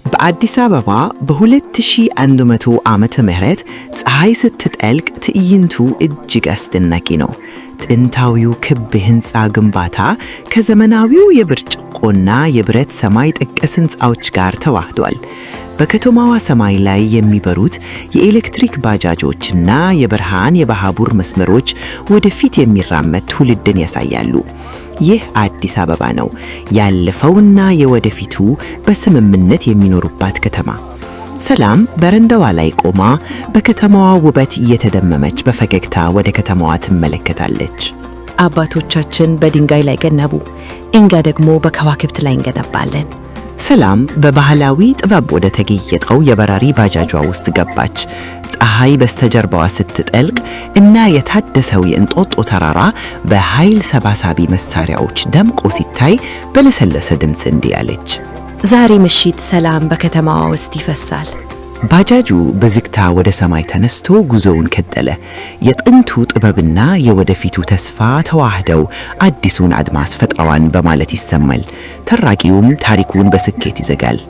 በአዲስ አበባ በ2100 ዓመተ ምህረት ፀሐይ ስትጠልቅ ትዕይንቱ እጅግ አስደናቂ ነው። ጥንታዊው ክብ ህንፃ ግንባታ ከዘመናዊው የብርጭቆና የብረት ሰማይ ጠቀስ ህንፃዎች ጋር ተዋህዷል። በከተማዋ ሰማይ ላይ የሚበሩት የኤሌክትሪክ ባጃጆችና የብርሃን የባቡር መስመሮች ወደፊት የሚራመድ ትውልድን ያሳያሉ። ይህ አዲስ አበባ ነው፣ ያለፈውና የወደፊቱ በስምምነት የሚኖሩባት ከተማ። ሰላም በረንዳዋ ላይ ቆማ በከተማዋ ውበት እየተደመመች በፈገግታ ወደ ከተማዋ ትመለከታለች። አባቶቻችን በድንጋይ ላይ ገነቡ፣ እኛ ደግሞ በከዋክብት ላይ እንገነባለን። ሰላም በባህላዊ ጥበብ ወደ ተጌጠው የበራሪ ባጃጇ ውስጥ ገባች። ፀሐይ በስተጀርባዋ ስትጠልቅ እና የታደሰው የእንጦጦ ተራራ በኃይል ሰባሳቢ መሳሪያዎች ደምቆ ሲታይ በለሰለሰ ድምፅ እንዲህ አለች። ዛሬ ምሽት ሰላም በከተማዋ ውስጥ ይፈሳል። ባጃጁ በዝግታ ወደ ሰማይ ተነስቶ ጉዞውን ቀጠለ። የጥንቱ ጥበብና የወደፊቱ ተስፋ ተዋህደው አዲሱን አድማስ ፈጥረዋን በማለት ይሰማል። ተራኪውም ታሪኩን በስኬት ይዘጋል።